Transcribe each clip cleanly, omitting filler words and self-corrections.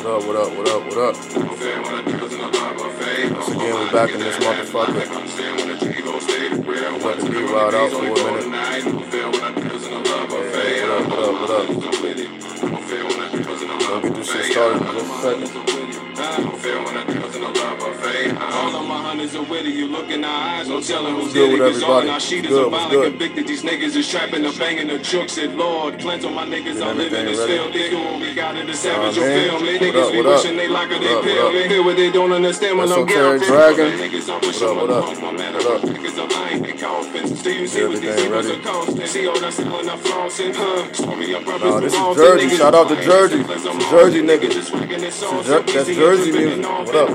What up? Once again, we back in this motherfucker. Let the beat ride out for a minute. Hey, what up? Gonna get this shit started in just a second. All of my hunters are with you. Look in the eyes, no telling who's good with everybody. What's Good. convicted. These niggas is trapping, the banging, the jokes. Said Lord, cleanse on my niggas. I'm living this field. They do what we got in the savage. You feel me? Niggas be wishing they like her, they peel. They hear what they don't understand when I'm getting Dragon. Niggas I'm wishing what up? Niggas I'm lying, they call offense. Do you see what these niggas are costing? See all that selling up flossing, No, this is Jersey. Shout out to Jersey. Jersey niggas. That's Jersey music. What up?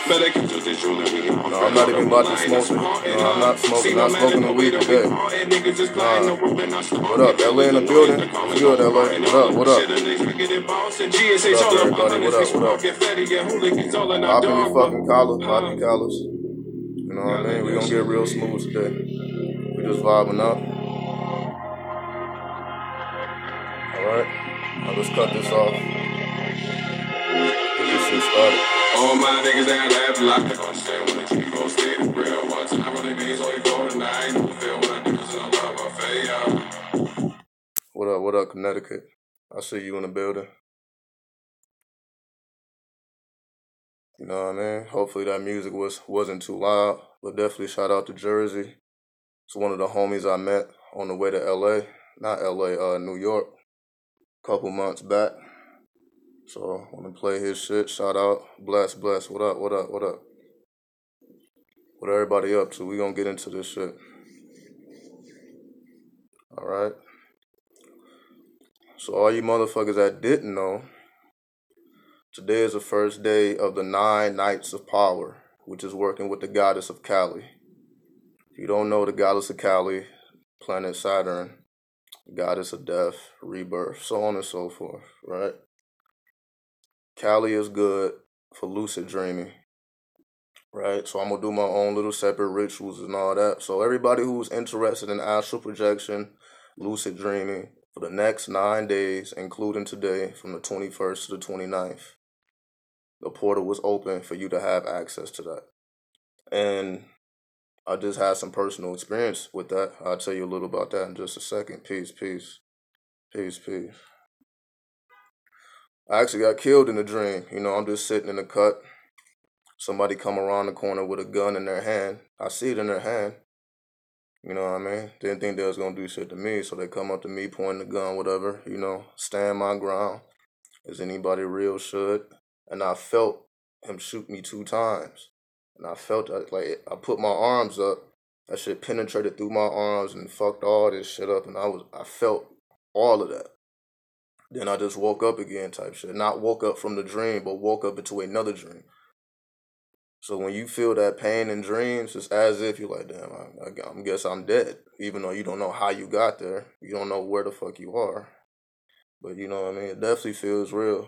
No, I'm not even about to smoke it. No, I'm not smoking. Not smoking the weed today. What up? LA in the building. What's good, LA? What up? Everybody? What up? Pop in your fucking collars. Pop your collars. You know what I mean? We gonna get real smooth today. We just vibing up. Alright. Now let's cut this off. Get this shit started. All my niggas that have locked up on stand when the tree gon' stay the real. One time really means only for tonight. Feel what I do, so I love my face. What up, Connecticut? I see you in the building. You know what I mean? Hopefully that music wasn't too loud. But definitely shout out to Jersey. It's one of the homies I met on the way to LA. Not LA, New York. A couple months back. So I want to play his shit. Shout out. Bless. What up? What everybody up to? We gonna get into this shit. Alright. So all you motherfuckers that didn't know, today is the first day of the 9 Nights of Power, which is working with the goddess of Kali. If you don't know the goddess of Kali, planet Saturn, goddess of death, rebirth, so on and so forth, right? Kali is good for lucid dreaming, right? So I'm going to do my own little separate rituals and all that. So everybody who's interested in astral projection, lucid dreaming, for the next 9 days, including today, from the 21st to the 29th, the portal was open for you to have access to that. And I just had some personal experience with that. I'll tell you a little about that in just a second. Peace. I actually got killed in a dream. You know, I'm just sitting in the cut. Somebody come around the corner with a gun in their hand. I see it in their hand. You know what I mean? Didn't think they was going to do shit to me, so they come up to me, pointing the gun, whatever. You know, stand my ground, as anybody real should. And I felt him shoot me 2 times. And I felt like I put my arms up. That shit penetrated through my arms and fucked all this shit up. And I felt all of that. Then I just woke up again type shit. Not woke up from the dream, but woke up into another dream. So when you feel that pain in dreams, it's as if you're like, damn, I guess I'm dead. Even though you don't know how you got there. You don't know where the fuck you are. But you know what I mean? It definitely feels real.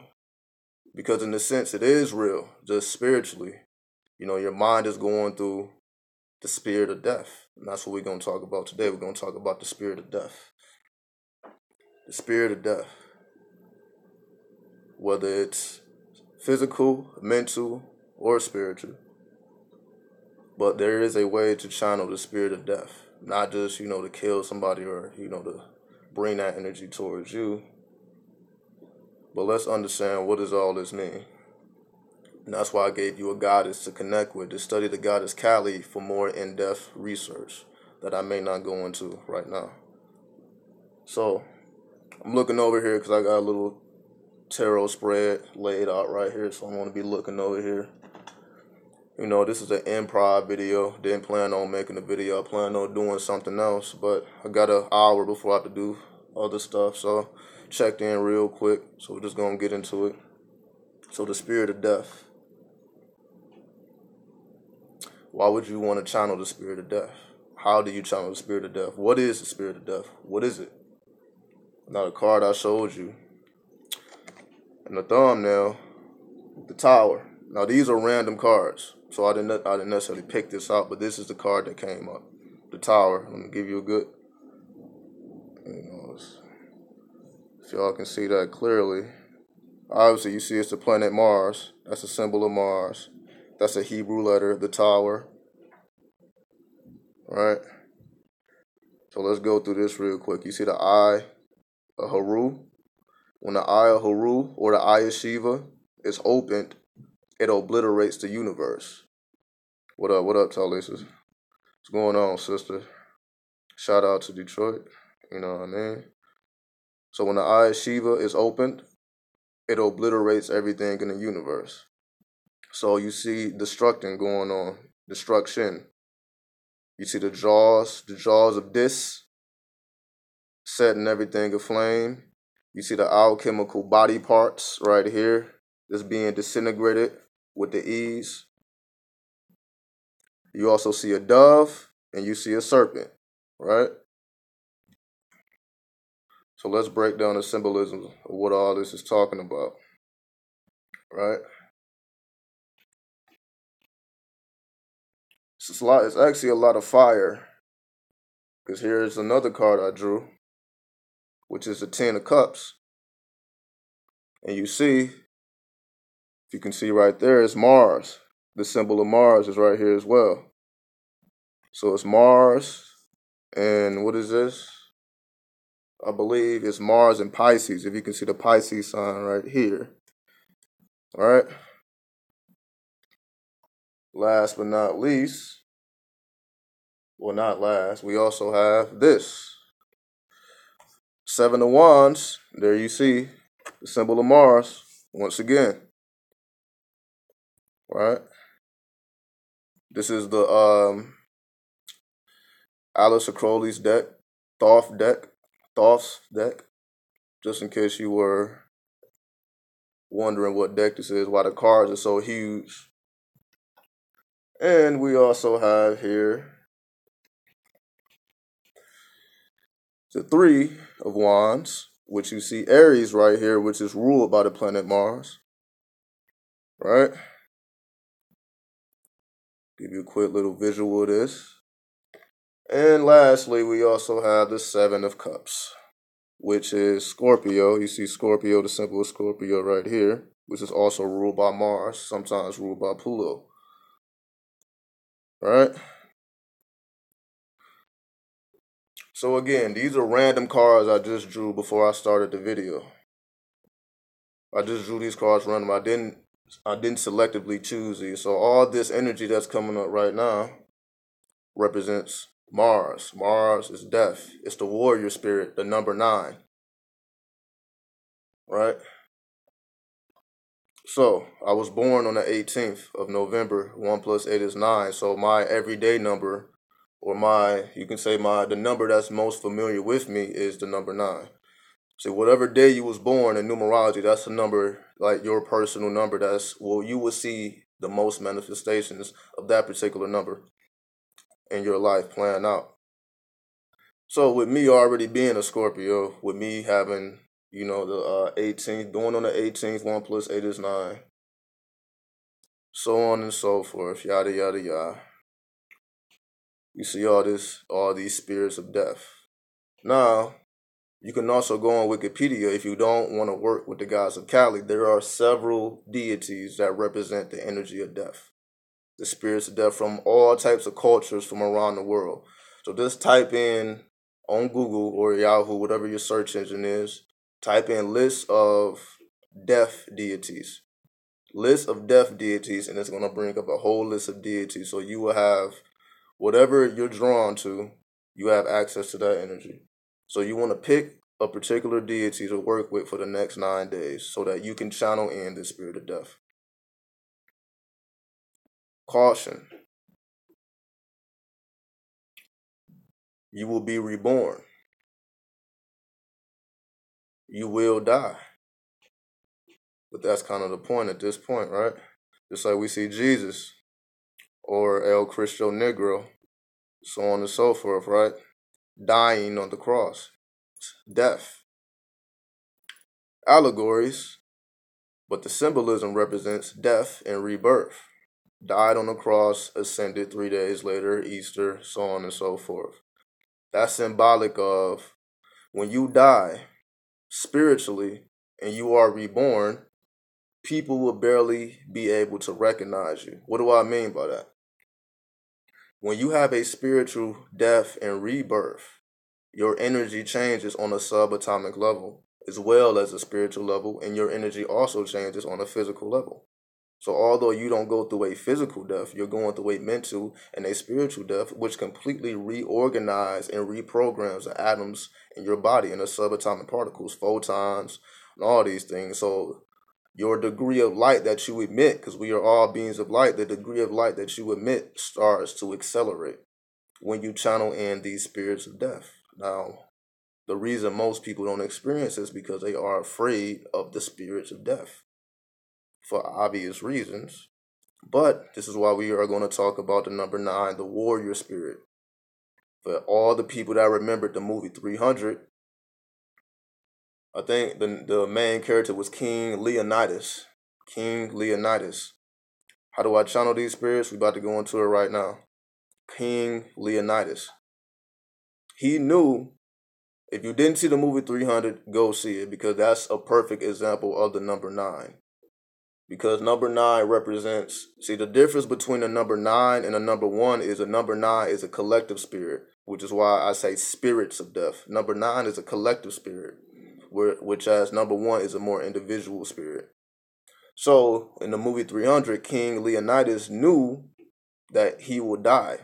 Because in a sense, it is real, just spiritually. You know, your mind is going through the spirit of death. And that's what we're going to talk about today. We're going to talk about the spirit of death. The spirit of death. Whether it's physical, mental, or spiritual. But there is a way to channel the spirit of death. Not just, you know, to kill somebody or, you know, to bring that energy towards you. But let's understand, what does all this mean? And that's why I gave you a goddess to connect with, to study the goddess Kali for more in-depth research that I may not go into right now. So, I'm looking over here because I got a little tarot spread laid out right here, so I'm going to be looking over here. You know, this is an improv video. Didn't plan on making a video. I planned on doing something else, but I got an hour before I have to do other stuff, so checked in real quick. So we're just going to get into it. So the spirit of death. Why would you want to channel the spirit of death? How do you channel the spirit of death? What is the spirit of death? What is it? Now the card I showed you. And the thumbnail, the tower. Now these are random cards. So I didn't necessarily pick this out, but this is the card that came up. The tower. Let me give you a good, you know, if y'all can see that clearly. Obviously, you see it's the planet Mars. That's a symbol of Mars. That's a Hebrew letter, the tower. Right? So let's go through this real quick. You see the eye of Haru? When the eye of Haru or the eye of Shiva is opened, it obliterates the universe. What up, Talisa? What's going on, sister? Shout out to Detroit. You know what I mean? So when the eye of Shiva is opened, it obliterates everything in the universe. So you see destruction going on, destruction. You see the jaws of this setting everything aflame. You see the alchemical body parts right here that's being disintegrated with the ease. You also see a dove and you see a serpent, right? So let's break down the symbolism of what all this is talking about, right? It's actually a lot of fire, because here's another card I drew, which is the Ten of Cups. And you see, if you can see right there, it's Mars. The symbol of Mars is right here as well. So it's Mars, and what is this? I believe it's Mars and Pisces, if you can see the Pisces sign right here. All right? Last but not least, well, not last, we also have this. Seven of Wands, there you see the symbol of Mars once again. Right? This is the Alistair Crowley's deck, Thoth's deck. Just in case you were wondering what deck this is, why the cards are so huge. And we also have here the Three of Wands, which you see Aries right here, which is ruled by the planet Mars. Right? Give you a quick little visual of this. And lastly, we also have the Seven of Cups, which is Scorpio. You see Scorpio, the symbol of Scorpio right here, which is also ruled by Mars, sometimes ruled by Pluto. Right? So again, these are random cards I just drew before I started the video. I just drew these cards random. I didn't selectively choose these. So all this energy that's coming up right now represents Mars. Mars is death. It's the warrior spirit, the number 9. Right? So I was born on the 18th of November. 1 plus 8 is 9. So my everyday number, or you can say the number that's most familiar with me is the number 9. So whatever day you was born in numerology, that's a number, like your personal number. You will see the most manifestations of that particular number in your life playing out. So with me already being a Scorpio, with me having, the 18th, going on the 18th, 1 plus 8 is 9. So on and so forth, yada, yada, yada. You see all these spirits of death. Now, you can also go on Wikipedia if you don't want to work with the gods of Kali. There are several deities that represent the energy of death. The spirits of death from all types of cultures from around the world. So just type in on Google or Yahoo, whatever your search engine is, type in list of death deities. List of death deities, and it's going to bring up a whole list of deities. So you will have whatever you're drawn to, you have access to that energy. So you want to pick a particular deity to work with for the next 9 days so that you can channel in the spirit of death. Caution. You will be reborn. You will die. But that's kind of the point at this point, right? Just like we see Jesus or El Cristo Negro, so on and so forth, right? Dying on the cross. Death. Allegories, but the symbolism represents death and rebirth. Died on the cross, ascended 3 days later, Easter, so on and so forth. That's symbolic of when you die spiritually and you are reborn, people will barely be able to recognize you. What do I mean by that? When you have a spiritual death and rebirth, your energy changes on a subatomic level as well as a spiritual level, and your energy also changes on a physical level. So although you don't go through a physical death, you're going through a mental and a spiritual death, which completely reorganize and reprograms the atoms in your body and the subatomic particles, photons, and all these things. So your degree of light that you emit, because we are all beings of light, the degree of light that you emit starts to accelerate when you channel in these spirits of death. Now, the reason most people don't experience this is because they are afraid of the spirits of death for obvious reasons. But this is why we are going to talk about the number 9, the warrior spirit. For all the people that remembered the movie 300, I think the main character was King Leonidas. King Leonidas. How do I channel these spirits? We're about to go into it right now. King Leonidas. He knew, if you didn't see the movie 300, go see it, because that's a perfect example of the number 9. Because number 9 represents, see, the difference between a number 9 and a number 1 is a number 9 is a collective spirit, which is why I say spirits of death. Number 9 is a collective spirit, which as number 1 is a more individual spirit. So in the movie 300, King Leonidas knew that he would die.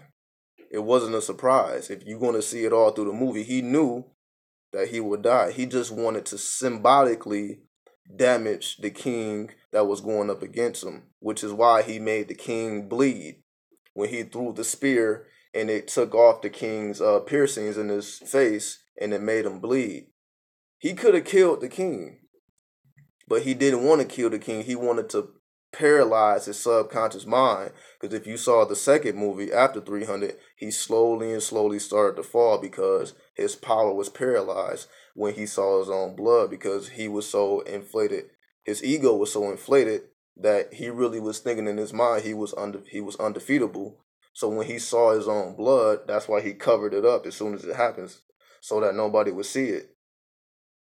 It wasn't a surprise. If you're going to see it all through the movie, he knew that he would die. He just wanted to symbolically damage the king that was going up against him, which is why he made the king bleed when he threw the spear and it took off the king's piercings in his face and it made him bleed. He could have killed the king, but he didn't want to kill the king. He wanted to paralyze his subconscious mind, because if you saw the second movie after 300, he slowly and slowly started to fall because his power was paralyzed when he saw his own blood, because he was so inflated. His ego was so inflated that he really was thinking in his mind he was undefeatable. So when he saw his own blood, that's why he covered it up as soon as it happens, so that nobody would see it.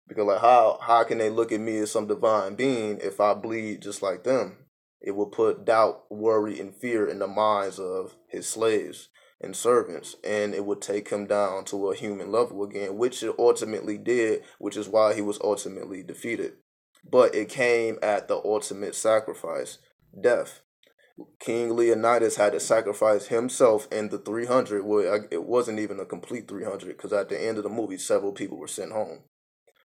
Because like how can they look at me as some divine being if I bleed just like them? It will put doubt, worry, and fear in the minds of his slaves and servants, and it would take him down to a human level again, which it ultimately did, which is why he was ultimately defeated. But it came at the ultimate sacrifice, death. King Leonidas had to sacrifice himself in the 300. Well, it wasn't even a complete 300, because at the end of the movie, several people were sent home.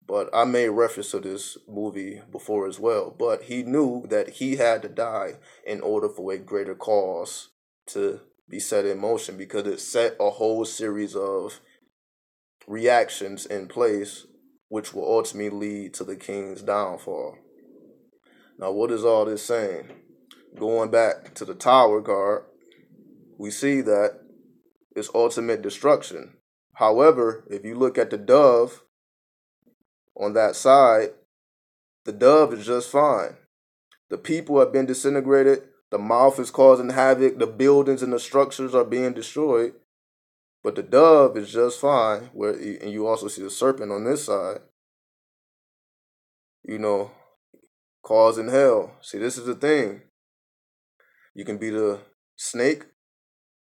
But I made reference to this movie before as well. But he knew that he had to die in order for a greater cause to be set in motion, because it set a whole series of reactions in place, which will ultimately lead to the king's downfall. Now, what is all this saying? Going back to the Tower card, we see that it's ultimate destruction. However, if you look at the dove, on that side, the dove is just fine. The people have been disintegrated. The mouth is causing havoc. The buildings and the structures are being destroyed. But the dove is just fine. And you also see the serpent on this side, causing hell. See, this is the thing. You can be the snake,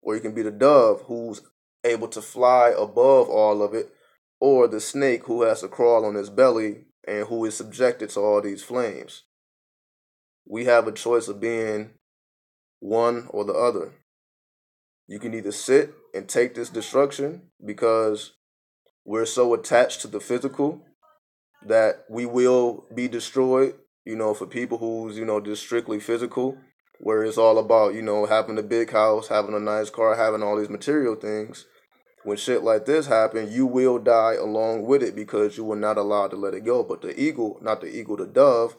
or you can be the dove who's able to fly above all of it, or the snake who has to crawl on his belly and who is subjected to all these flames. We have a choice of being one or the other. You can either sit and take this destruction because we're so attached to the physical that we will be destroyed, for people who's, just strictly physical, where it's all about, having a big house, having a nice car, having all these material things. When shit like this happen, you will die along with it because you were not allowed to let it go. But the eagle, not the eagle, the dove,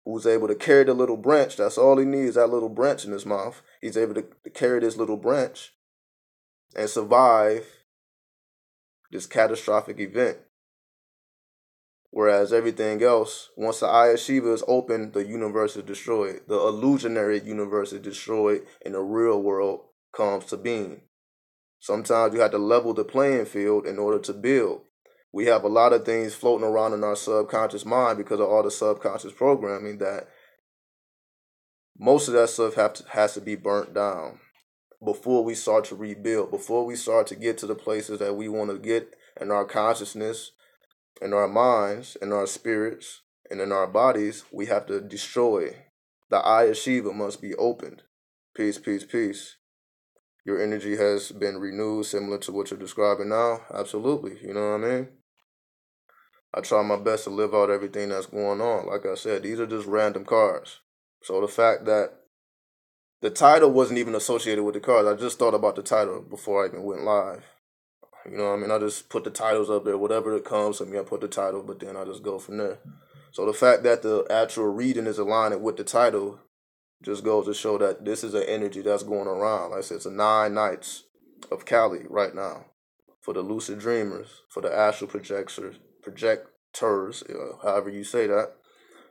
who's able to carry the little branch, that's all he needs, that little branch in his mouth. He's able to carry this little branch and survive this catastrophic event. Whereas everything else, once the Eye of Shiva is open, the universe is destroyed. The illusionary universe is destroyed, and the real world comes to being. Sometimes you have to level the playing field in order to build. We have a lot of things floating around in our subconscious mind because of all the subconscious programming that Most of that stuff has to be burnt down before we start to rebuild, before we start to get to the places that we want to get in our consciousness, in our minds, in our spirits, and in our bodies. We have to destroy. The eye of Shiva must be opened. Peace, peace, peace. Your energy has been renewed, similar to what you're describing now. Absolutely. You know what I mean? I try my best to live out everything that's going on. Like I said, these are just random cards. So the fact that the title wasn't even associated with the cards, I just thought about the title before I even went live. You know what I mean? I just put the titles up there, whatever it comes to me, I put the title, but then I just go from there. So the fact that the actual reading is aligning with the title just goes to show that this is an energy that's going around. Like I said, it's a 9 nights of Kali right now for the lucid dreamers, for the astral projectors, however you say that,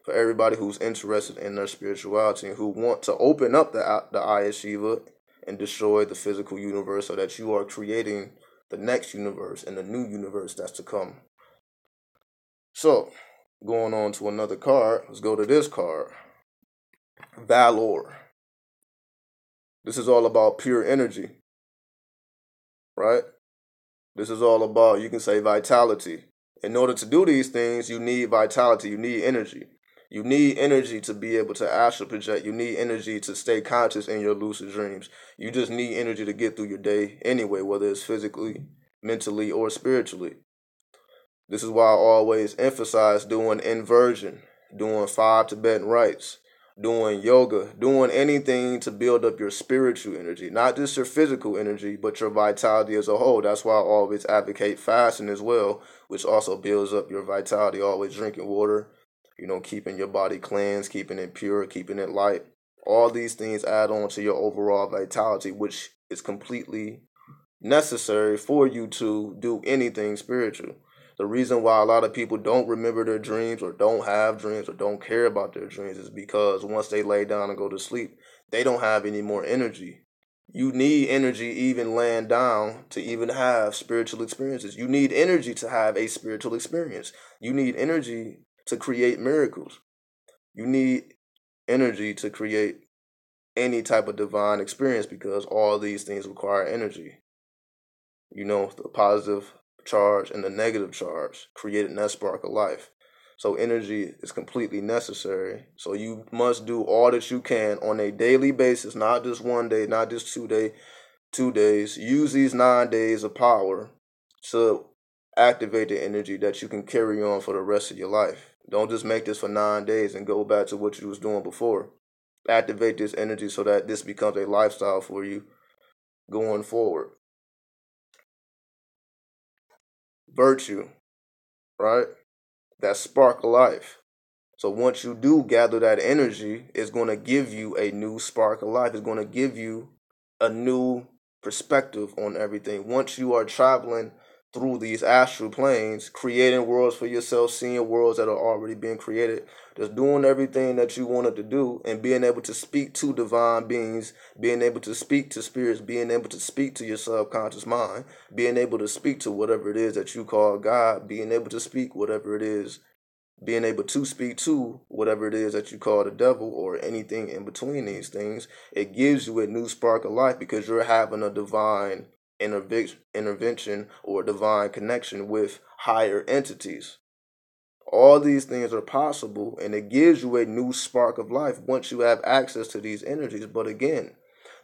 for everybody who's interested in their spirituality and who want to open up the eye of Shiva and destroy the physical universe so that you are creating the next universe and the new universe that's to come. So, going on to another card, let's go to this card. Valor. This is all about pure energy, right? This is all about, you can say, vitality. In order to do these things, you need vitality, you need energy. You need energy to be able to astral project. You need energy to stay conscious in your lucid dreams. You just need energy to get through your day anyway, whether it's physically, mentally, or spiritually. This is why I always emphasize doing inversion, doing 5 Tibetan rites, doing yoga, doing anything to build up your spiritual energy, not just your physical energy, but your vitality as a whole. That's why I always advocate fasting as well, which also builds up your vitality, always drinking water, keeping your body cleansed, keeping it pure, keeping it light. All these things add on to your overall vitality, which is completely necessary for you to do anything spiritual. The reason why a lot of people don't remember their dreams or don't have dreams or don't care about their dreams is because once they lay down and go to sleep, they don't have any more energy. You need energy even laying down to even have spiritual experiences. You need energy to have a spiritual experience. You need energy to create miracles. You need energy to create any type of divine experience because all these things require energy. The positive charge and the negative charge creating that spark of life. So energy is completely necessary. So you must do all that you can on a daily basis, not just one day, not just 2 days. Use these 9 days of power to activate the energy that you can carry on for the rest of your life. Don't just make this for 9 days and go back to what you was doing before. Activate this energy so that this becomes a lifestyle for you going forward. Virtue, right? That spark of life. So once you do gather that energy, it's going to give you a new spark of life. It's going to give you a new perspective on everything. Once you are traveling through these astral planes, creating worlds for yourself, seeing worlds that are already being created, just doing everything that you wanted to do and being able to speak to divine beings, being able to speak to spirits, being able to speak to your subconscious mind, being able to speak to whatever it is that you call God, being able to speak whatever it is, being able to speak to whatever it is that you call the devil or anything in between these things, it gives you a new spark of life because you're having a divine intervention or divine connection with higher entities. All these things are possible, and it gives you a new spark of life once you have access to these energies. But again,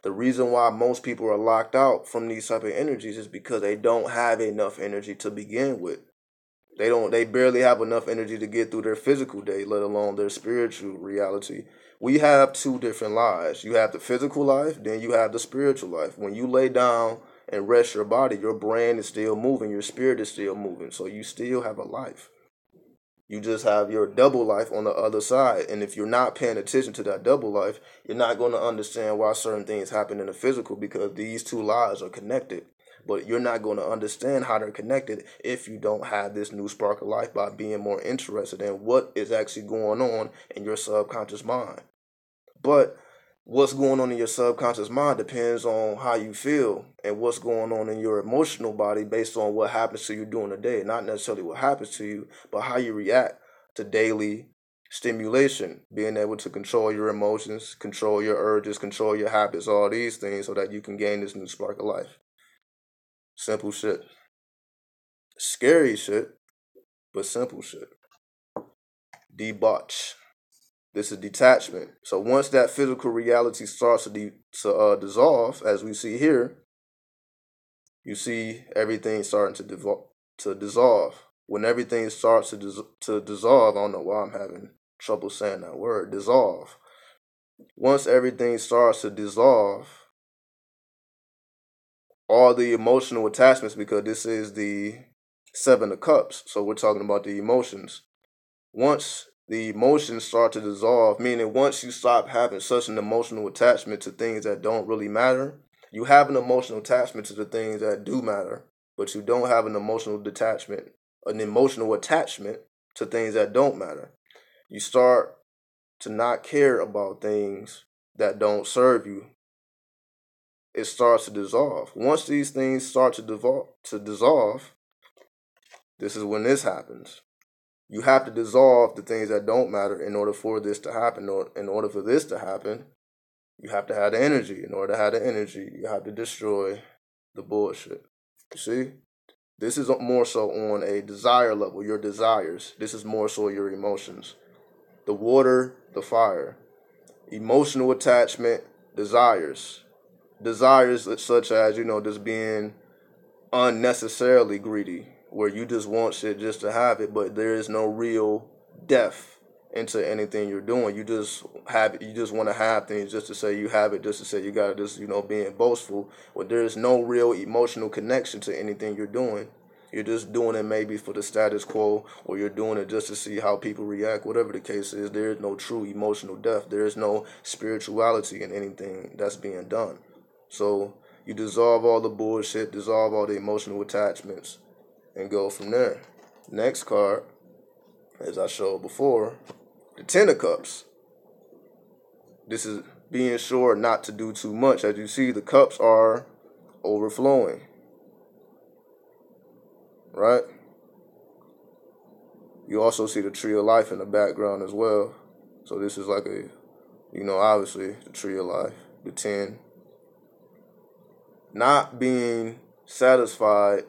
the reason why most people are locked out from these type of energies is because they don't have enough energy to begin with. They barely have enough energy to get through their physical day, let alone their spiritual reality. We have 2 different lives. You have the physical life, then you have the spiritual life. When you lay down and rest your body, your brain is still moving, your spirit is still moving. So you still have a life. You just have your double life on the other side. And if you're not paying attention to that double life, you're not going to understand why certain things happen in the physical because these 2 lives are connected. But you're not going to understand how they're connected if you don't have this new spark of life by being more interested in what is actually going on in your subconscious mind. But what's going on in your subconscious mind depends on how you feel and what's going on in your emotional body based on what happens to you during the day. Not necessarily what happens to you, but how you react to daily Stimulation, being able to control your emotions, control your urges, control your habits, all these things so that you can gain this new spark of life. Simple shit. Scary shit, but simple shit. Debauch. This is detachment. So once that physical reality starts to dissolve, as we see here, you see everything starting to dissolve. When everything starts to dissolve, I don't know why I'm having trouble saying that word, dissolve. Once everything starts to dissolve, all the emotional attachments, because this is the Seven of Cups, so we're talking about the emotions. Once the emotions start to dissolve, meaning once you stop having such an emotional attachment to things that don't really matter, you have an emotional attachment to the things that do matter, but you don't have an emotional attachment to things that don't matter. You start to not care about things that don't serve you. It starts to dissolve. Once these things start to dissolve, this is when this happens. You have to dissolve the things that don't matter in order for this to happen. Or in order for this to happen, you have to have the energy. In order to have the energy, you have to destroy the bullshit. You see? This is more so on a desire level, your desires. This is more so your emotions. The water, the fire. Emotional attachment, desires. Desires such as, just being unnecessarily greedy, where you just want shit just to have it, but there is no real depth into anything you're doing. You just want to have things just to say you have it, just to say you got it, just being boastful. But there is no real emotional connection to anything you're doing. You're just doing it maybe for the status quo, or you're doing it just to see how people react. Whatever the case is, there is no true emotional depth. There is no spirituality in anything that's being done. So you dissolve all the bullshit, dissolve all the emotional attachments, and go from there. Next card, as I showed before, the Ten of Cups. This is being sure not to do too much. As you see, the cups are overflowing. Right? You also see the Tree of Life in the background as well. So this is like obviously the Tree of Life, the 10. Not being satisfied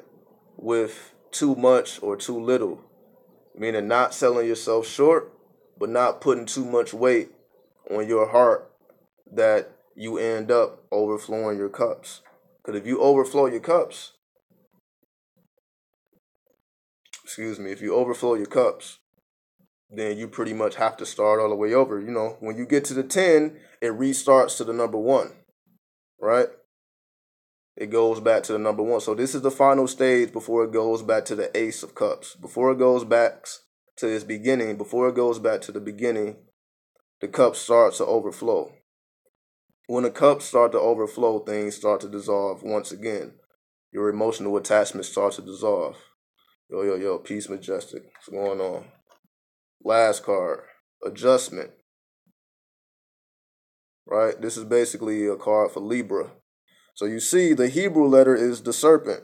with too much or too little, meaning not selling yourself short, but not putting too much weight on your heart that you end up overflowing your cups. Because if you overflow your cups, if you overflow your cups, then you pretty much have to start all the way over. When you get to the 10, it restarts to the number 1, right? It goes back to the number 1. So this is the final stage before it goes back to the Ace of Cups. Before it goes back to its beginning, before it goes back to the beginning, the cups start to overflow. When the cups start to overflow, things start to dissolve once again. Your emotional attachments start to dissolve. Yo, peace, majestic. What's going on? Last card, adjustment. Right? This is basically a card for Libra. So you see the Hebrew letter is the serpent.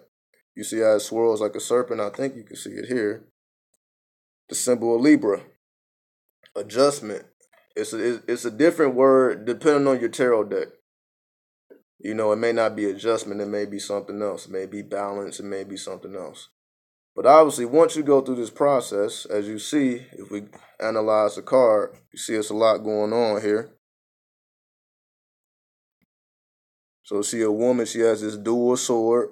You see how it swirls like a serpent? I think you can see it here. The symbol of Libra. Adjustment. It's a different word depending on your tarot deck. It may not be adjustment. It may be something else. It may be balance. It may be something else. But obviously, once you go through this process, as you see, if we analyze the card, you see it's a lot going on here. So see a woman, she has this dual sword.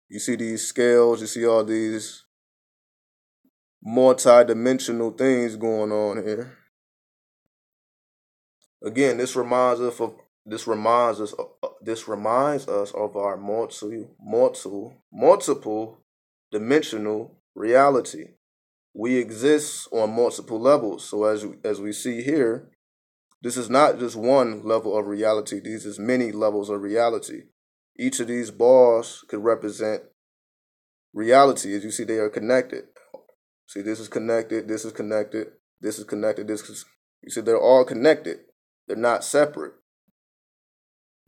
You see these scales. You see all these multi-dimensional things going on here. Again, this reminds us of our multiple dimensional reality. We exist on multiple levels. So as we see here, this is not just one level of reality. These is many levels of reality. Each of these balls could represent reality. As you see, they are connected. See, this is connected, this is connected, this is connected, you see, they're all connected. They're not separate.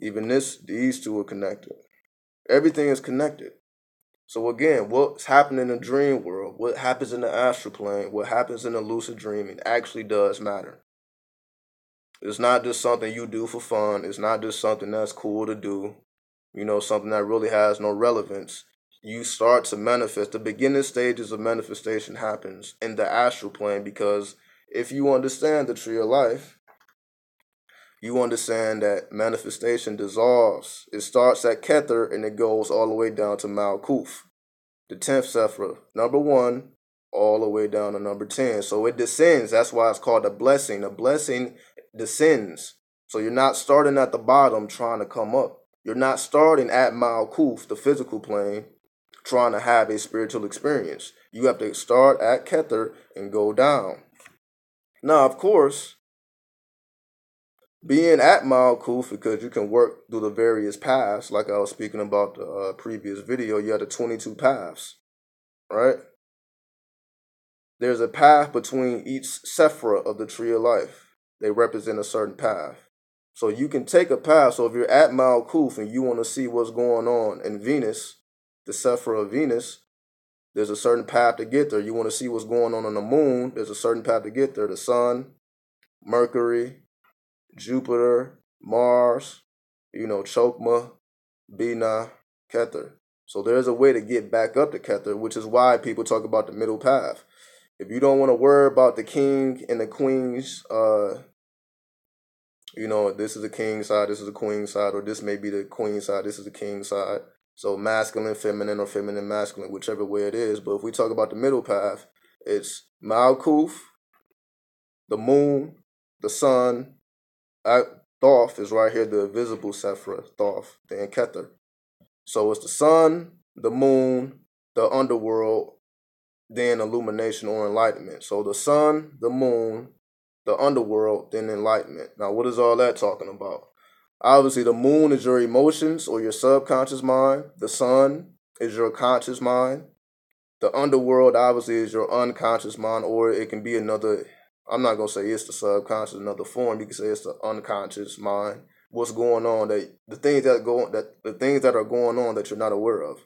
Even these two are connected. Everything is connected. So again, what's happening in the dream world, what happens in the astral plane, what happens in the lucid dreaming actually does matter. It's not just something you do for fun. It's not just something that's cool to do. Something that really has no relevance. You start to manifest. The beginning stages of manifestation happens in the astral plane, because if you understand the tree of life, you understand that manifestation dissolves. It starts at Kether and it goes all the way down to Malkuth, the 10th Sephra, number 1, all the way down to number 10. So it descends. That's why it's called a blessing. A blessing descends. So you're not starting at the bottom trying to come up. You're not starting at Malkuth, the physical plane, trying to have a spiritual experience. You have to start at Kether and go down. Now, of course, being at Malkuth, because you can work through the various paths, like I was speaking about the previous video, you have the 22 paths, right? There's a path between each Sephra of the tree of life. They represent a certain path. So you can take a path. So if you're at Malkuth and you want to see what's going on in Venus, the Sephra of Venus, there's a certain path to get there. You want to see what's going on the moon, there's a certain path to get there. The sun, Mercury, Jupiter, Mars, Chokmah, Binah, Kether. So there's a way to get back up to Kether, which is why people talk about the middle path. If you don't want to worry about the king and the queen's, this is the king side, this is the queen side, or this may be the queen side, this is the king side. So masculine, feminine, or feminine, masculine, whichever way it is. But if we talk about the middle path, it's Malkuth, the moon, the sun. Thoth is right here, the visible Sephra, Thoth, then Kether. So it's the sun, the moon, the underworld, then illumination or enlightenment. So the sun, the moon, the underworld, then enlightenment. Now, what is all that talking about? Obviously, the moon is your emotions or your subconscious mind. The sun is your conscious mind. The underworld, obviously, is your unconscious mind, or it can be another. I'm not gonna say it's the subconscious, another form. You can say it's the unconscious mind. What's going on? The things that are going on that you're not aware of.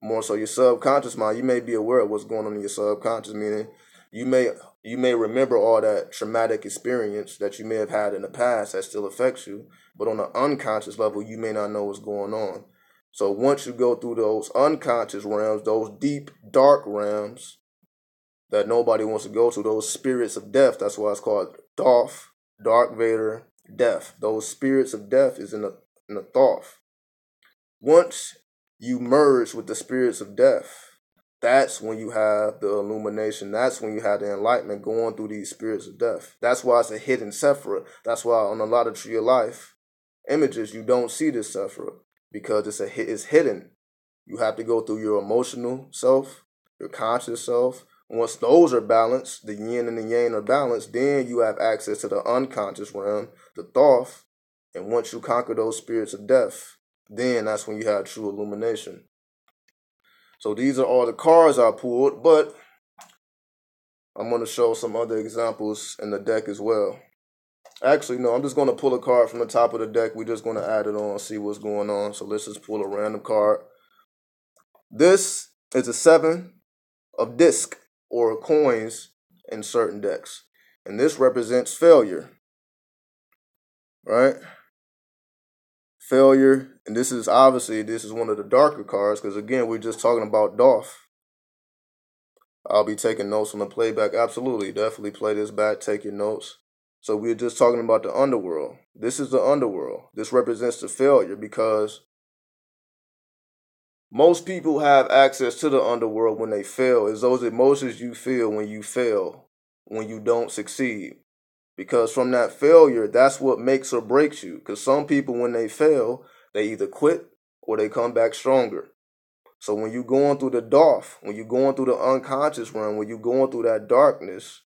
More so, your subconscious mind. You may be aware of what's going on in your subconscious, meaning you may remember all that traumatic experience that you may have had in the past that still affects you, but on an unconscious level, you may not know what's going on. So once you go through those unconscious realms, those deep, dark realms that nobody wants to go to, those spirits of death, that's why it's called Thoth, Dark Vader, death. Those spirits of death is in the Thoth. Once you merge with the spirits of death, that's when you have the illumination. That's when you have the enlightenment going through these spirits of death. That's why it's a hidden Sephra. That's why on a lot of Tree of Life images, you don't see this Sephra, because it's hidden. You have to go through your emotional self, your conscious self. Once those are balanced, the yin and the yang are balanced, then you have access to the unconscious realm, the Thoth. And once you conquer those spirits of death, then that's when you have true illumination. So these are all the cards I pulled, but I'm going to show some other examples in the deck as well. Actually, no, I'm just going to pull a card from the top of the deck. We're just going to add it on, see what's going on. So let's just pull a random card. This is a 7 of disc or coins in certain decks. And this represents failure, right? Failure. And this is one of the darker cards, because again, we're just talking about Thoth. I'll be taking notes on the playback. Absolutely. Definitely play this back. Take your notes. So we're just talking about the underworld. This is the underworld. This represents the failure, because most people have access to the underworld when they fail. It's those emotions you feel when you fail, when you don't succeed. Because from that failure, that's what makes or breaks you. Because some people, when they fail, they either quit or they come back stronger. So when you're going through the Thoth, when you're going through the unconscious realm, when you're going through that darkness,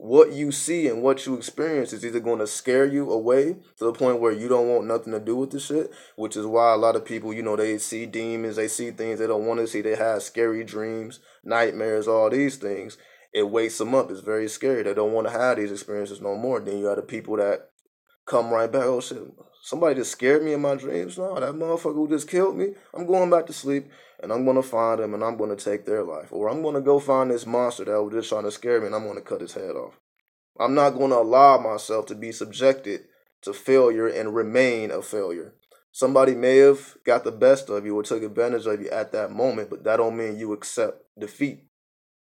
what you see and what you experience is either going to scare you away to the point where you don't want nothing to do with the shit, which is why a lot of people, they see demons, they see things they don't want to see, they have scary dreams, nightmares, all these things. It wakes them up. It's very scary. They don't want to have these experiences no more. Then you have the people that come right back. Oh shit, somebody just scared me in my dreams. No, that motherfucker who just killed me, I'm going back to sleep and I'm going to find them and I'm going to take their life. Or I'm going to go find this monster that was just trying to scare me and I'm going to cut his head off. I'm not going to allow myself to be subjected to failure and remain a failure. Somebody may have got the best of you or took advantage of you at that moment, but that don't mean you accept defeat.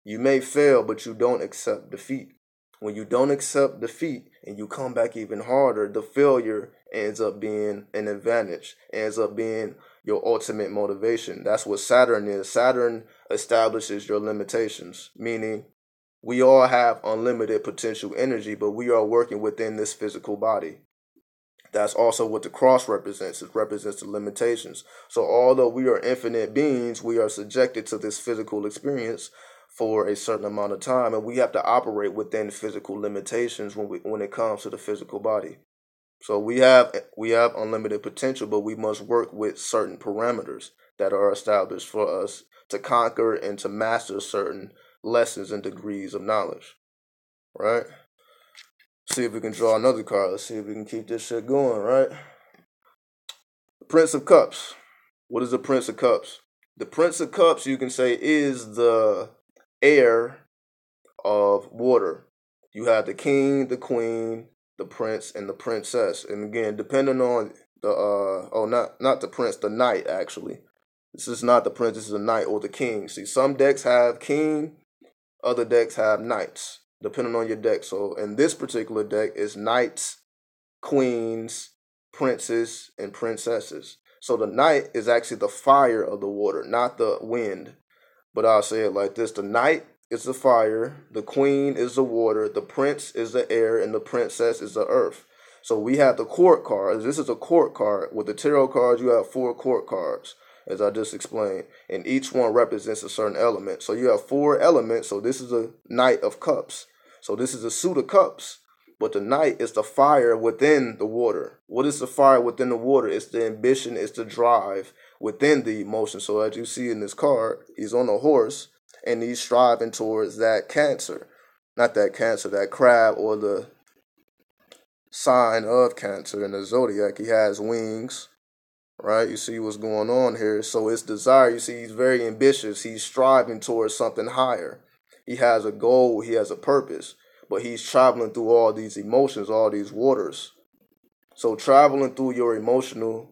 You may fail, but you don't accept defeat. When you don't accept defeat and you come back even harder, the failure ends up being an advantage, ends up being your ultimate motivation. That's what Saturn is. Saturn establishes your limitations, meaning we all have unlimited potential energy, but we are working within this physical body. That's also what the cross represents. It represents the limitations. So although we are infinite beings, we are subjected to this physical experience for a certain amount of time, and we have to operate within physical limitations when it comes to the physical body. So we have unlimited potential, but we must work with certain parameters that are established for us to conquer and to master certain lessons and degrees of knowledge. Right? See if we can draw another card. Let's see if we can keep this shit going, right? The Prince of Cups. What is the Prince of Cups? The Prince of Cups, you can say, is the heir of water. You have the king, the queen, the prince, and the princess. And again, depending on the not the prince, the knight actually. This is not the prince, this is the knight or the king. See, some decks have king, other decks have knights, depending on your deck. So in this particular deck, it's knights, queens, princes, and princesses. So the knight is actually the fire of the water, not the wind. But I'll say it like this. The knight is the fire, the queen is the water, the prince is the air, and the princess is the earth. So we have the court cards. This is a court card. With the tarot cards, you have 4 court cards, as I just explained. And each one represents a certain element. So you have 4 elements. So this is a Knight of Cups. So this is a suit of cups. But the knight is the fire within the water. What is the fire within the water? It's the ambition, it's the drive within the emotion. So as you see in this card, he's on a horse and he's striving towards that Cancer. Not that Cancer, that crab or the sign of Cancer in the zodiac. He has wings, right? You see what's going on here. So it's desire. You see, he's very ambitious. He's striving towards something higher. He has a goal. He has a purpose. But he's traveling through all these emotions, all these waters. So traveling through your emotional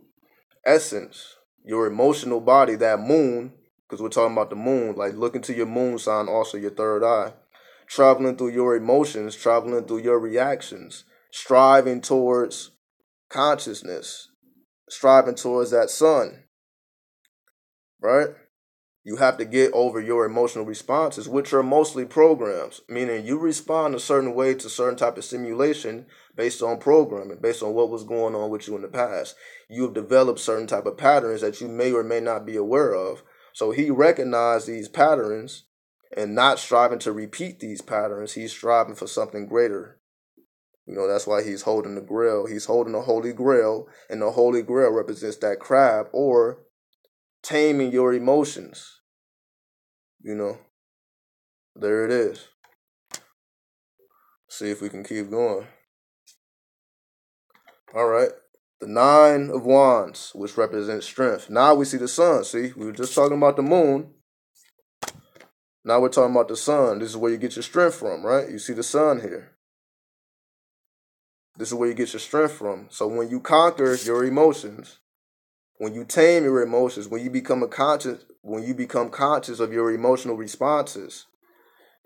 essence, your emotional body, that moon, because we're talking about the moon, like look into your moon sign, also your third eye. Traveling through your emotions, traveling through your reactions, striving towards consciousness, striving towards that sun, right? You have to get over your emotional responses, which are mostly programs, meaning you respond a certain way to certain type of stimulation based on programming, based on what was going on with you in the past. You have developed certain type of patterns that you may or may not be aware of. So he recognized these patterns and not striving to repeat these patterns. He's striving for something greater. You know, that's why he's holding the grail. He's holding the Holy Grail, and the Holy Grail represents that crab or taming your emotions. You know, there it is. See if we can keep going. All right. The 9 of Wands, which represents strength. Now we see the sun. See, we were just talking about the moon. Now we're talking about the sun. This is where you get your strength from, right? You see the sun here. This is where you get your strength from. So when you conquer your emotions, when you tame your emotions, when you become conscious of your emotional responses,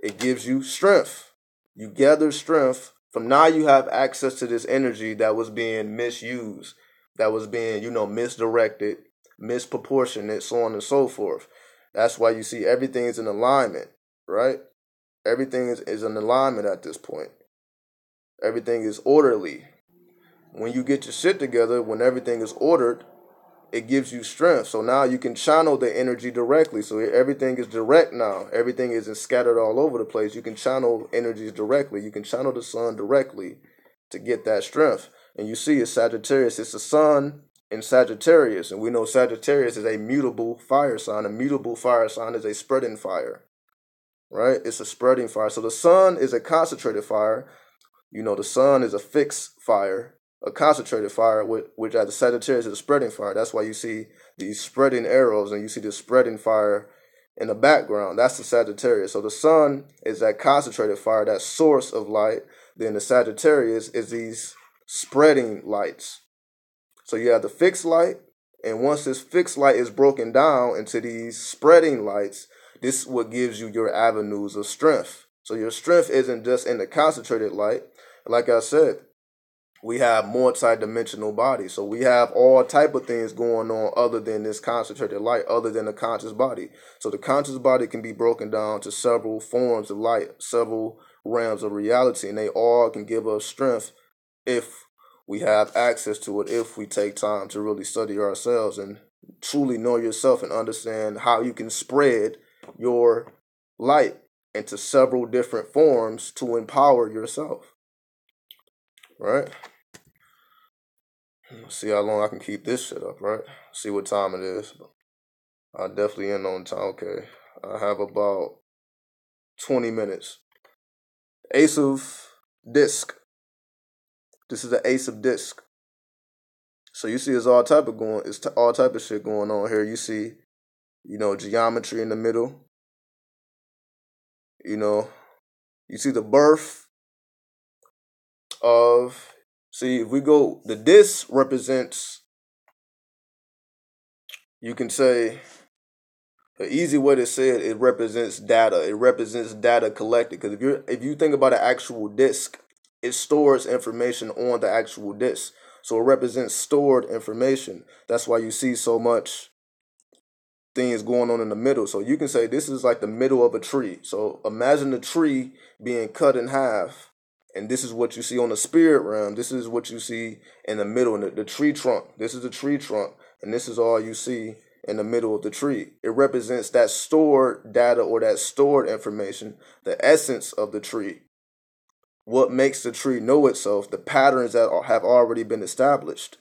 it gives you strength. You gather strength. From now you have access to this energy that was being misused, that was being, misdirected, misproportionate, so on and so forth. That's why you see everything is in alignment, right? Everything is in alignment at this point. Everything is orderly. When you get your shit together, when everything is ordered, it gives you strength. So now you can channel the energy directly. So everything is direct now. Everything isn't scattered all over the place. You can channel energies directly. You can channel the sun directly to get that strength. And you see it's Sagittarius. It's the sun in Sagittarius. And we know Sagittarius is a mutable fire sign. A mutable fire sign is a spreading fire, right? It's a spreading fire. So the sun is a concentrated fire. The sun is a fixed fire. a concentrated fire, which at the Sagittarius is a spreading fire. That's why you see these spreading arrows and you see the spreading fire in the background. That's the Sagittarius. So the sun is that concentrated fire, that source of light. Then the Sagittarius is these spreading lights. So you have the fixed light, and once this fixed light is broken down into these spreading lights, this is what gives you your avenues of strength. So your strength isn't just in the concentrated light. Like I said, we have multi-dimensional bodies. So we have all type of things going on other than this concentrated light, other than the conscious body. So the conscious body can be broken down to several forms of light, several realms of reality, and they all can give us strength if we have access to it, if we take time to really study ourselves and truly know yourself and understand how you can spread your light into several different forms to empower yourself. Right? Let's see how long I can keep this shit up, right? See what time it is. I definitely end on time. Okay. I have about 20 minutes. Ace of disc. This is the ace of disc. So you see it's all type of shit going on here. You see, geometry in the middle. You see the birth of, if we go, the disc represents, you can say, the easy way to say it represents data. It represents data collected. Because if you think about an actual disk, it stores information on the actual disk. So it represents stored information. That's why you see so much things going on in the middle. So you can say this is like the middle of a tree. So imagine the tree being cut in half. And this is what you see on the spirit realm. This is what you see in the middle, in the tree trunk. This is the tree trunk. And this is all you see in the middle of the tree. It represents that stored data or that stored information, the essence of the tree. What makes the tree know itself, the patterns that have already been established.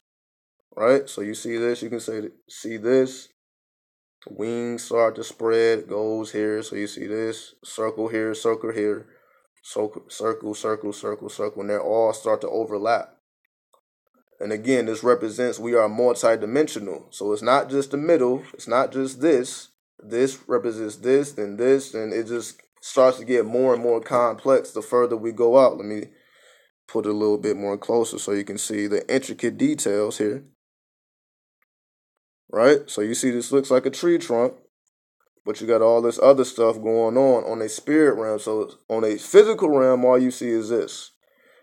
Right? So you see this, you can see this. Wings start to spread, goes here. So you see this, circle here, circle here, circle, and they all start to overlap. And again, this represents we are multi-dimensional. So it's not just the middle. It's not just this. This represents this, then this, and it just starts to get more and more complex the further we go out. Let me put it a little bit more closer so you can see the intricate details here. Right? So you see this looks like a tree trunk, but you got all this other stuff going on a spirit realm. So on a physical realm, all you see is this.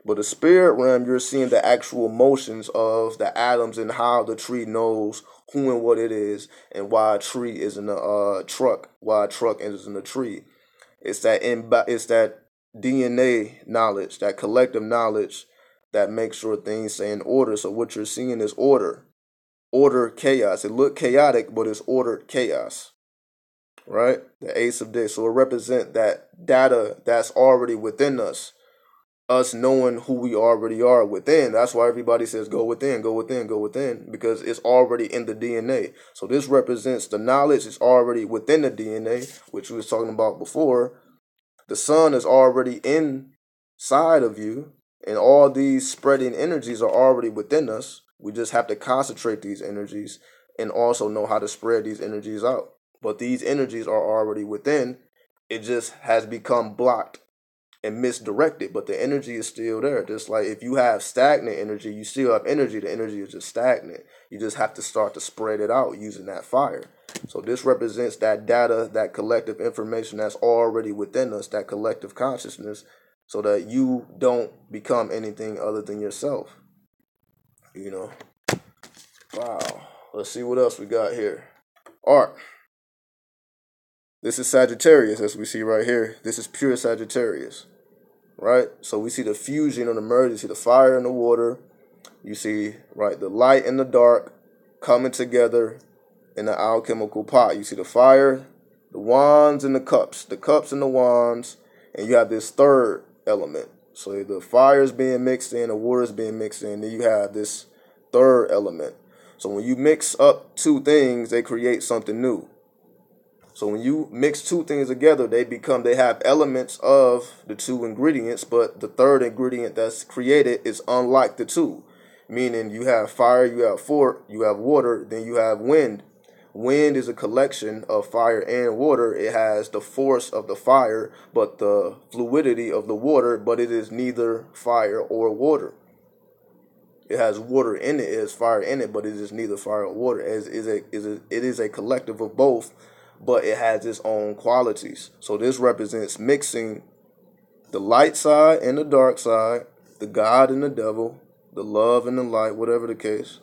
But the spirit realm, you're seeing the actual motions of the atoms and how the tree knows who and what it is and why a tree is in a truck, why a truck is in a tree. It's that DNA knowledge, that collective knowledge that makes sure things stay in order. So what you're seeing is order, chaos. It looked chaotic, but it's ordered chaos. Right? The ace of disc. So it represents that data that's already within us knowing who we already are within. That's why everybody says go within, go within, go within, because it's already in the DNA. So this represents the knowledge is already within the DNA, which we was talking about before. The sun is already inside of you, and all these spreading energies are already within us. We just have to concentrate these energies and also know how to spread these energies out. But these energies are already within. It just has become blocked and misdirected, but the energy is still there. Just like if you have stagnant energy, you still have energy. The energy is just stagnant. You just have to start to spread it out using that fire. So this represents that data, that collective information that's already within us, that collective consciousness, so that you don't become anything other than yourself. Wow. Let's see what else we got here. Art. This is Sagittarius, as we see right here. This is pure Sagittarius. Right? So we see the fusion of the merge. You see the fire and the water. You see, right, the light and the dark coming together in the alchemical pot. You see the fire, the wands and the cups and the wands, and you have this third element. So the fire is being mixed in, the water is being mixed in, then you have this third element. So when you mix up two things, they create something new. So when you mix two things together, they have elements of the two ingredients, but the third ingredient that's created is unlike the two, meaning you have fire, you have water, then you have wind. Wind is a collection of fire and water. It has the force of the fire, but the fluidity of the water, but it is neither fire or water. It has water in it, it has fire in it, but it is neither fire or water. It is a collective of both, but it has its own qualities. So this represents mixing the light side and the dark side, the God and the devil, the love and the light, whatever the case.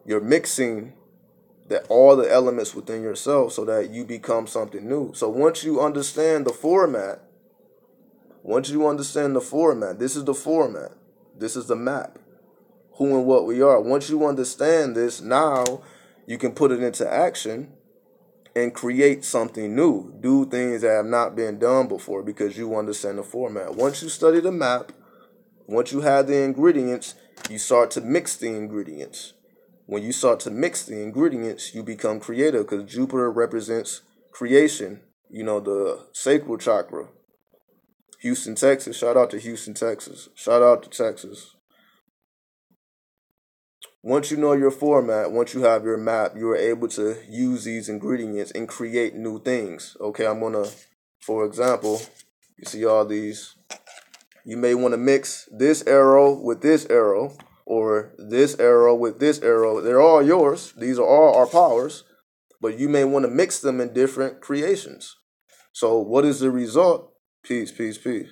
You're mixing all the elements within yourself so that you become something new. So once you understand the format, this is the format. This is the map. Who and what we are. Once you understand this, now you can put it into action and create something new. Do things that have not been done before because you understand the format. Once you study the map, once you have the ingredients, you start to mix the ingredients. When you start to mix the ingredients, you become creative because Jupiter represents creation. You know, the sacral chakra. Houston, Texas. Shout out to Houston, Texas. Shout out to Texas. Once you know your format, once you have your map, you are able to use these ingredients and create new things. Okay, I'm going to, for example, you see all these. You may want to mix this arrow with this arrow, or this arrow with this arrow. They're all yours. These are all our powers, but you may want to mix them in different creations. So what is the result? Peace, peace, peace.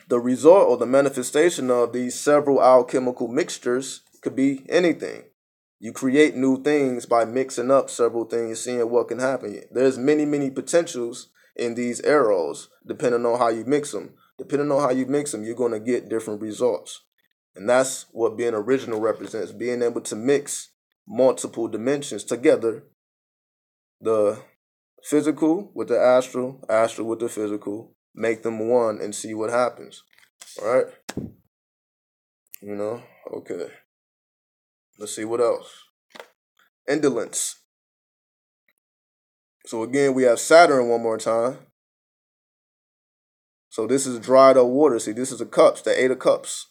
The result or the manifestation of these several alchemical mixtures could be anything. You create new things by mixing up several things, seeing what can happen. There's many, many potentials in these arrows, depending on how you mix them. Depending on how you mix them, you're going to get different results. And that's what being original represents, being able to mix multiple dimensions together, the physical with the astral, astral with the physical, make them one and see what happens. All right? You know? Okay. Let's see what else. Indolence. So again, we have Saturn one more time. So this is dried up water. See, this is the cups, the 8 of cups.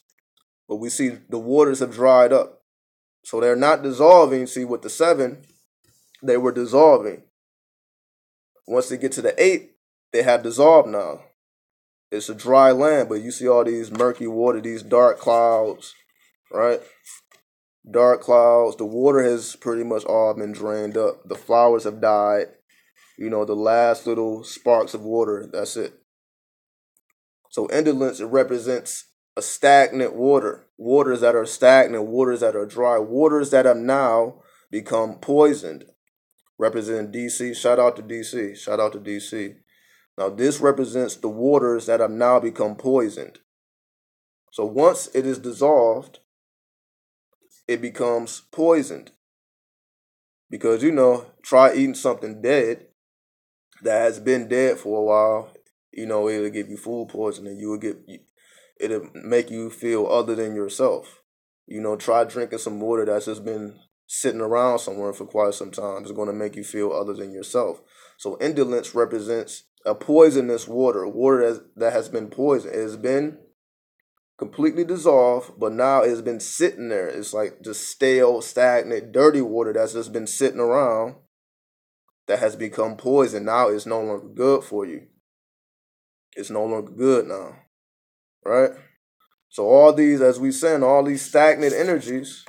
But we see the waters have dried up. So they're not dissolving. See, with the 7, they were dissolving. Once they get to the 8, they have dissolved now. It's a dry land, but you see all these murky water, these dark clouds, right? Dark clouds. The water has pretty much all been drained up. The flowers have died. You know, the last little sparks of water, that's it. So indolence, it represents a stagnant water. Waters that are stagnant, waters that are dry, waters that have now become poisoned. Representing DC. Shout out to DC. Shout out to DC. Now this represents the waters that have now become poisoned. So once it is dissolved, it becomes poisoned. Because, you know, try eating something dead that has been dead for a while. You know, it'll give you food poisoning. It'll make you feel other than yourself. You know, try drinking some water that's just been sitting around somewhere for quite some time. It's going to make you feel other than yourself. So indolence represents a poisonous water, water that has been poisoned. It has been completely dissolved, but now it's been sitting there. It's like just stale, stagnant, dirty water that's just been sitting around that has become poison. Now it's no longer good for you. It's no longer good now, right? So all these, as we said, all these stagnant energies,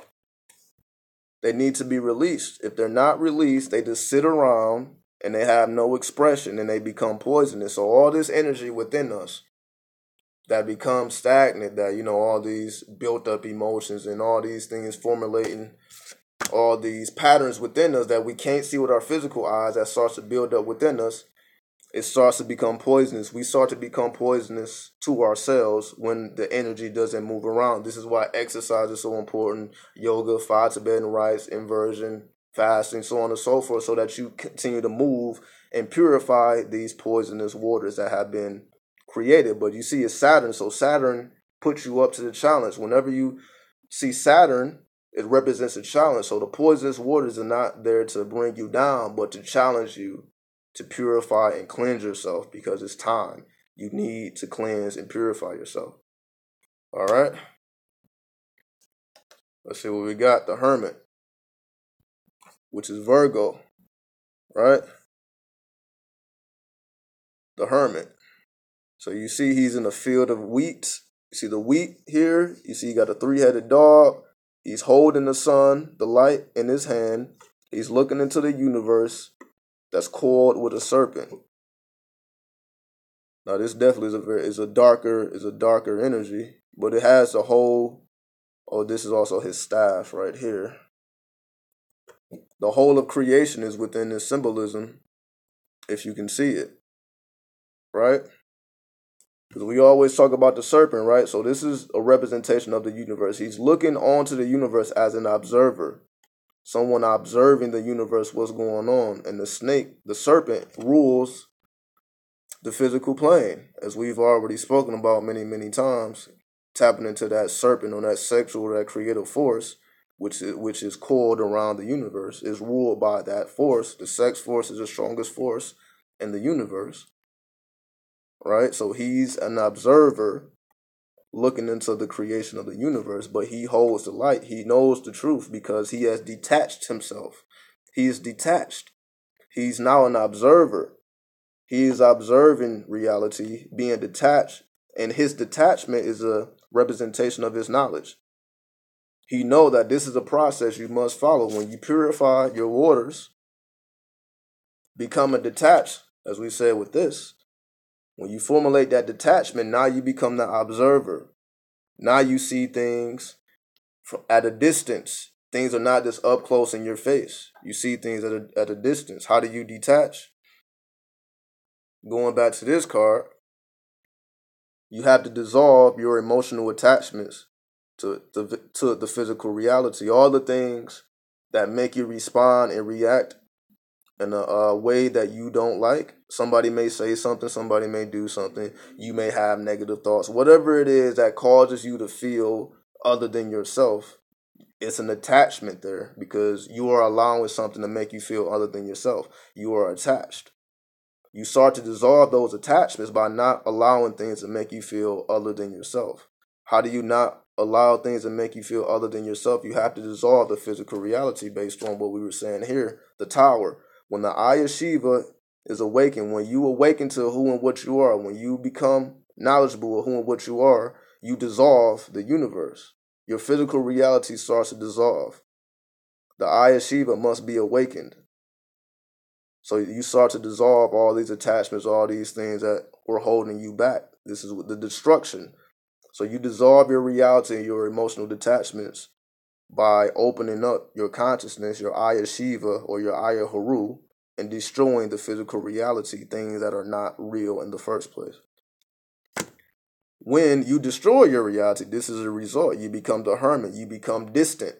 they need to be released. If they're not released, they just sit around and they have no expression and they become poisonous. So all this energy within us that becomes stagnant, that, you know, all these built up emotions and all these things formulating all these patterns within us that we can't see with our physical eyes, that starts to build up within us, it starts to become poisonous. We start to become poisonous to ourselves when the energy doesn't move around. This is why exercise is so important. Yoga, 5 Tibetan rites, inversion, fasting, so on and so forth, so that you continue to move and purify these poisonous waters that have been created. But you see, it's Saturn, so Saturn puts you up to the challenge. Whenever you see Saturn, it represents a challenge. So the poisonous waters are not there to bring you down, but to challenge you to purify and cleanse yourself, because it's time. You need to cleanse and purify yourself. All right? Let's see what we got. The Hermit, which is Virgo, right? The Hermit. So you see he's in a field of wheat. You see the wheat here. You see he got a three-headed dog. He's holding the sun, the light, in his hand. He's looking into the universe that's coiled with a serpent. Now this definitely is a darker energy, but it has a whole. Oh, this is also his staff right here. The whole of creation is within this symbolism, if you can see it, right? Because we always talk about the serpent, right? So this is a representation of the universe. He's looking onto the universe as an observer, someone observing the universe, what's going on. And the snake, the serpent, rules the physical plane, as we've already spoken about many, many times, tapping into that serpent or that sexual, that creative force, which is coiled around the universe, is ruled by that force. The sex force is the strongest force in the universe, right? So he's an observer looking into the creation of the universe, but he holds the light. He knows the truth because he has detached himself. He is detached. He's now an observer. He is observing reality, being detached, and his detachment is a representation of his knowledge. He knows that this is a process you must follow. When you purify your waters, becoming detached, as we said with this, when you formulate that detachment, now you become the observer. Now you see things at a distance. Things are not just up close in your face. You see things at a distance. How do you detach? Going back to this card, you have to dissolve your emotional attachments to the physical reality. All the things that make you respond and react in a way that you don't like. Somebody may say something, somebody may do something, you may have negative thoughts. Whatever it is that causes you to feel other than yourself, it's an attachment there because you are allowing something to make you feel other than yourself. You are attached. You start to dissolve those attachments by not allowing things to make you feel other than yourself. How do you not allow things to make you feel other than yourself? You have to dissolve the physical reality based on what we were saying here, the tower. When the eye of Shiva is awakened, when you awaken to who and what you are, when you become knowledgeable of who and what you are, you dissolve the universe. Your physical reality starts to dissolve. The eye of Shiva must be awakened. So you start to dissolve all these attachments, all these things that were holding you back. This is the destruction. So you dissolve your reality and your emotional detachments by opening up your consciousness, your Aya Shiva or your Aya Haru, and destroying the physical reality, things that are not real in the first place. When you destroy your reality, this is a result. You become the hermit. You become distant,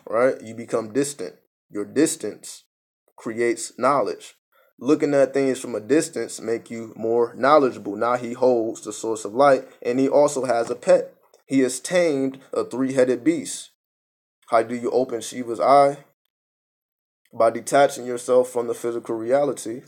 right? You become distant. Your distance creates knowledge. Looking at things from a distance make you more knowledgeable. Now he holds the source of light, and he also has a pet. He has tamed a three-headed beast. How do you open Shiva's eye? By detaching yourself from the physical reality,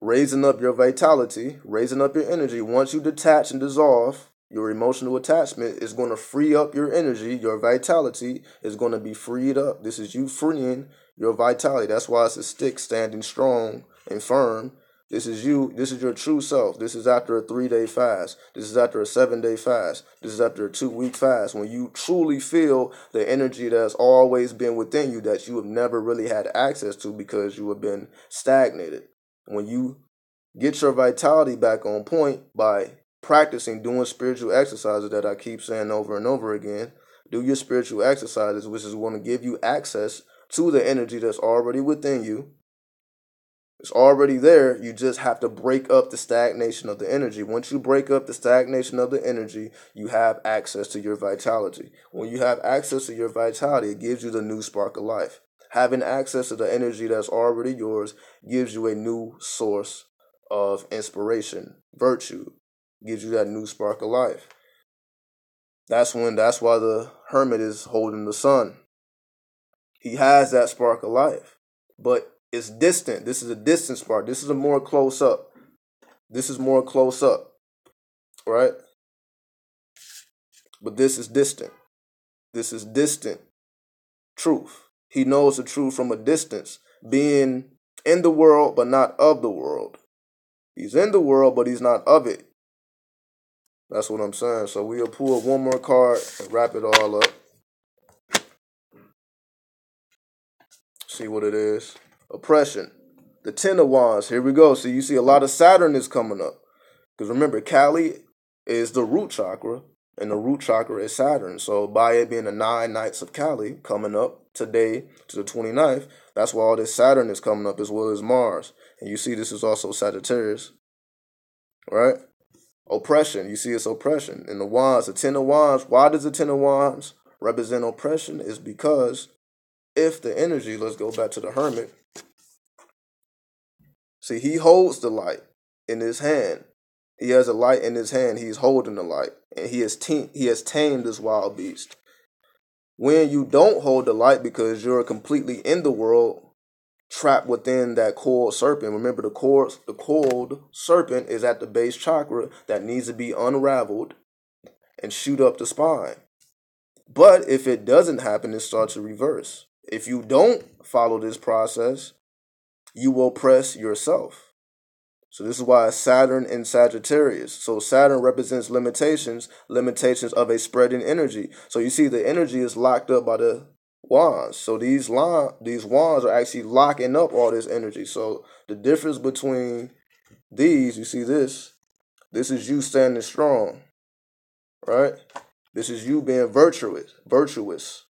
raising up your vitality, raising up your energy. Once you detach and dissolve, your emotional attachment is going to free up your energy. Your vitality is going to be freed up. This is you freeing your vitality. That's why it's a stick standing strong and firm. This is you. This is your true self. This is after a 3-day fast. This is after a 7-day fast. This is after a 2-week fast. When you truly feel the energy that's always been within you that you have never really had access to because you have been stagnated. When you get your vitality back on point by practicing doing spiritual exercises that I keep saying over and over again, do your spiritual exercises, which is going to give you access to the energy that's already within you. It's already there. You just have to break up the stagnation of the energy. Once you break up the stagnation of the energy, you have access to your vitality. When you have access to your vitality, it gives you the new spark of life. Having access to the energy that's already yours gives you a new source of inspiration, virtue, gives you that new spark of life. That's why the hermit is holding the sun. He has that spark of life, but it's distant. This is a distant spark. This is a more close up. This is more close up, right? But this is distant. This is distant truth. He knows the truth from a distance, being in the world but not of the world. He's in the world, but he's not of it. That's what I'm saying. So we'll pull one more card and wrap it all up. See what it is. Oppression. The Ten of Wands. Here we go. So you see a lot of Saturn is coming up. Because remember, Kali is the root chakra, and the root chakra is Saturn. So by it being the 9 nights of Kali coming up today to the 29th, that's why all this Saturn is coming up as well as Mars. And you see this is also Sagittarius. Right? Oppression. You see it's oppression. And the Wands, the Ten of Wands, why does the Ten of Wands represent oppression? Is because if the energy, let's go back to the Hermit. See, he holds the light in his hand. He has a light in his hand. He's holding the light. And he has tamed this wild beast. When you don't hold the light because you're completely in the world, trapped within that coiled serpent. Remember, the coiled serpent is at the base chakra that needs to be unraveled and shoot up the spine. But if it doesn't happen, it starts to reverse. If you don't follow this process, you will oppress yourself. So this is why Saturn in Sagittarius. So Saturn represents limitations of a spreading energy. So you see the energy is locked up by the wands. So these wands are actually locking up all this energy. So the difference between these, you see this is you standing strong, right? This is you being virtuous,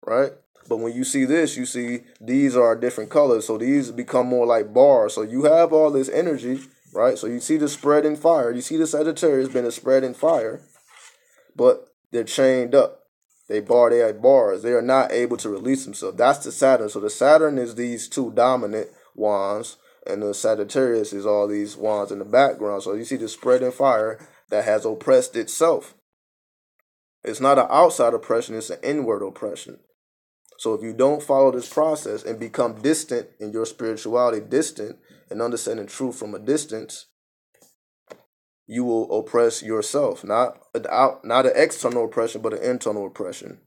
right? But when you see this, you see these are different colors. So these become more like bars. So you have all this energy, right? So you see the spreading fire. You see the Sagittarius being a spreading fire, but they're chained up. They have bars. They are not able to release themselves. That's the Saturn. So the Saturn is these two dominant wands, and the Sagittarius is all these wands in the background. So you see the spreading fire that has oppressed itself. It's not an outside oppression, it's an inward oppression. So if you don't follow this process and become distant in your spirituality, distant and understanding truth from a distance, you will oppress yourself. Not an external oppression, but an internal oppression.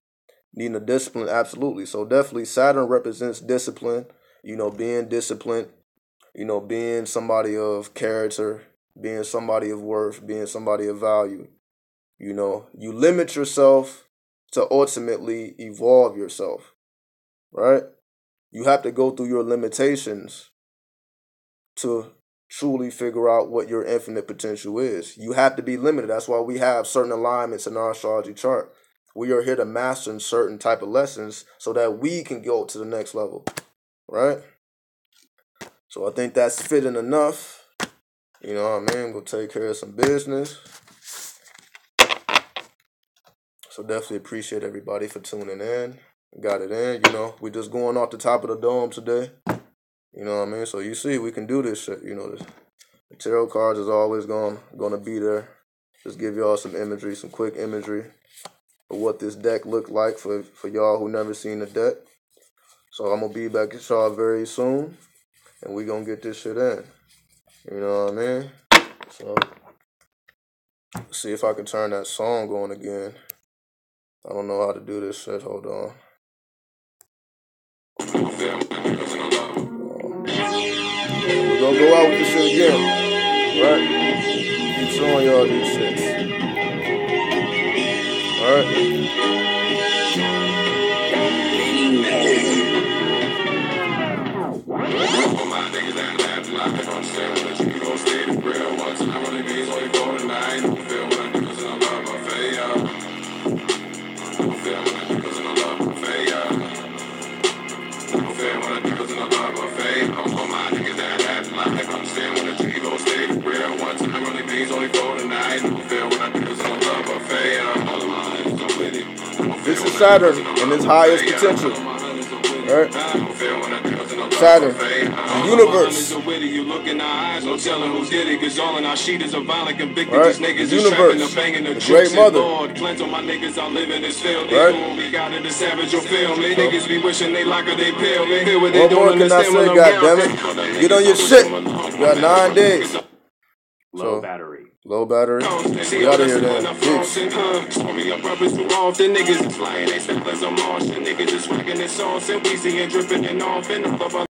Needing a discipline, absolutely. So definitely Saturn represents discipline, being disciplined, being somebody of character, being somebody of worth, being somebody of value. You limit yourself to ultimately evolve yourself, right? You have to go through your limitations to truly figure out what your infinite potential is. You have to be limited. That's why we have certain alignments in our astrology chart. We are here to master certain type of lessons so that we can go to the next level, right? So I think that's fitting enough. You know what I mean? Go take care of some business. So definitely appreciate everybody for tuning in. Got it in. We just going off the top of the dome today. You know what I mean? So you see, we can do this shit. The tarot cards is always gonna be there. Just give y'all some imagery, some quick imagery of what this deck looked like for y'all who never seen the deck. So I'm gonna be back at y'all very soon, and we gonna get this shit in. You know what I mean? So let's see if I can turn that song on again. I don't know how to do this shit. Hold on. We're gonna go out with this shit again, right? Keep showing y'all these shits. Alright? This is Saturn in its highest potential. Right? Saturn, the universe. Right? The universe, the great mother. Right? What more can I say, goddammit? Get on your shit. You got 9 days. So, Low battery. We out of here then. Peace. Story of brothers too often. Niggas is flying, they step as a Martian. Niggas is whacking their sauce and Weezy and dripping and off. And all of our